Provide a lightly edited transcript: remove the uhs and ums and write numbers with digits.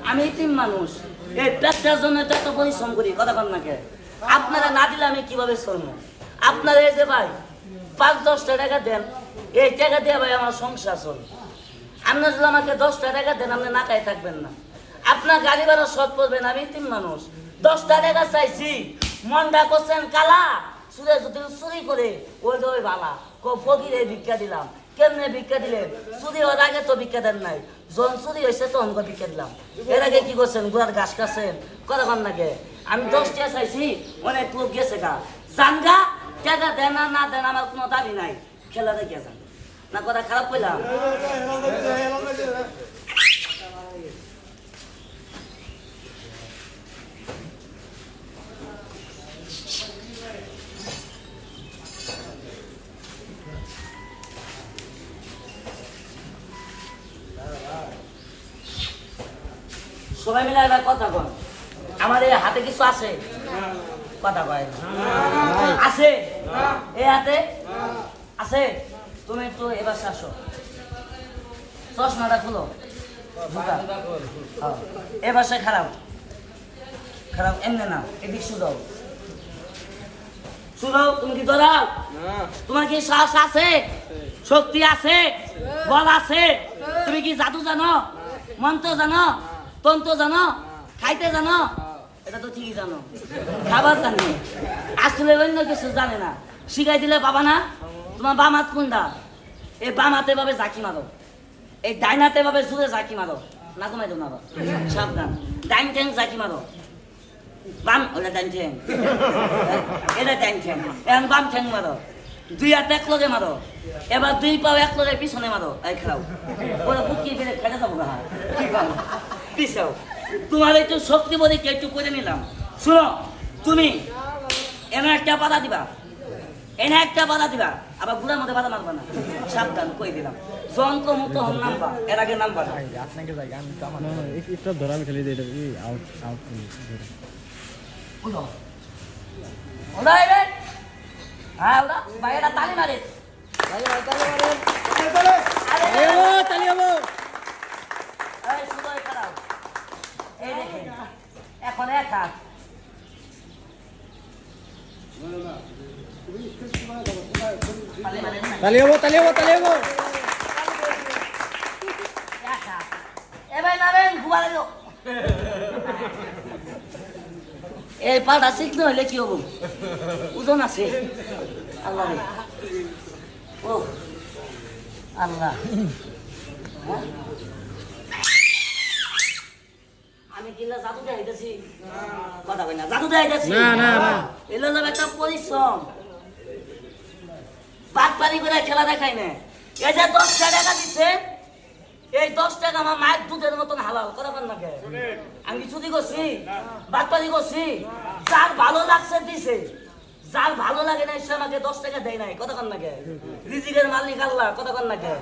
আমি তিন মানুষ এই পেটটার জন্য তো এত পরিশ্রম করি কথা কন নাকে আপনারা না দিলে আমি কিভাবে চলবো আপনারা এই যে ভাই ৫-১০টা টাকা দেন এই টাকা দিয়ে ভাই আমার সংসার চল আপনার যদি আমাকে 10টা টাকা দেন আপনি না খাই থাকবেন না আপনার গাড়ি ভাড়া শর্ট পড়বেন আমি তিন মানুষ 10টা টাকা চাইছি মনটা করছেন কালা সুরে যদি চুরি করে ওই বালা ফকিরে ভিক্ষা দিলাম কেমনে ভিক্ষা দিলেন চুরি হওয়ার আগে তো ভিক্ষা দেন নাই যখন চুরি হয়েছে তখন ভিক্ষা দিলাম এর আগে কি করছেন গোড়ার ঘাস খাচ্ছেন কতক্ষণ নাকি আমি 10টা চাইছি অনেক লোক গেছে গা জানগা টাকা দেন না দেন আমার কোনো দাবি নাই খেলা দেখে যান না কথা খারাপ পেলাম সবাই মিলে এবার কথা কন আমার এই হাতে কিছু আছে কথা কয় আছে এই হাতে আছে তুমি একটু এবার আসো চশমাটা খুলো এ বাসায় খারাপ খারাপ এমনি না এদিক শুধাও শুধাও তুমি কি দৌড়াও তোমার কি সাহস আছে শক্তি আছে বল আছে তুমি কি জাদু জানো মন্ত্র জানো তন্ত্র জানো খাইতে জানো এটা তো ঠিকই জানো খাবার জানি আসলে অন্য কিছু জানে না শিখাই দিলে বাবা না তোমার বাম হাত কোনটা এই বাম হাতে ভাবে জাকি মারো এই ডাইন হাতে ভাবে জুড়ে জাকি মারো না কমাই দেবো না সাবধান ডাইন ঠ্যাং জাকি মারো বাম ওটা ডাইন ঠ্যাং এটা ডাইন ঠ্যাং এখন বাম ঠ্যাং মারো দুই হাত এক লগে মারো এবার দুই পাও এক লগে পিছনে মারো এই খেলাও ওরা বুকি ফেলে খেটে যাবো না কি করো পিছাও তোমার একটু শক্তি বলে একটু করে নিলাম শুনো তুমি এনে একটা বাধা দিবা এনে একটা বাধা দিবা আবার গুড়ার মধ্যে বাধা মারবা না সাবধান কই দিলাম যন্ত্র মুক্ত হন নামবা এর আগে নামবা আপনাকে জায়গা আমি তো আমার একটু ধরে আমি খেলে দিই আউট আউট উঠো ওরা এবে হ্যাঁ ওরা বাইরেটা তালি মারে তালি হবো এই শুধু খারাপ এই দেখেন এখন এক হাত তালি হবো তালি হবো তালি হবো এবার নামেন ঘুমালে এই পাটা শিখতে হইলে কি হবো ওজন আছে আল্লাহ ও আল্লাহ আমি কিনা জাদু দেখাইতেছি কথা কই না জাদু দেখাইতেছি না না না এলো না একটা পরিশ্রম বাদ পানি করে খেলা দেখাই না এই যে 10টা টাকা দিচ্ছে এই 10 টাকা আমার মায়ের দুধের মতন হালাল কথা বল না কে আমি চুরি করছি বাদ পানি করছি যার ভালো লাগছে দিছে যার ভালো লাগে না সে আমাকে 10 টাকা দেয় নাই কথা কন না কে রিজিকের মালিক আল্লাহ কথা কন না কে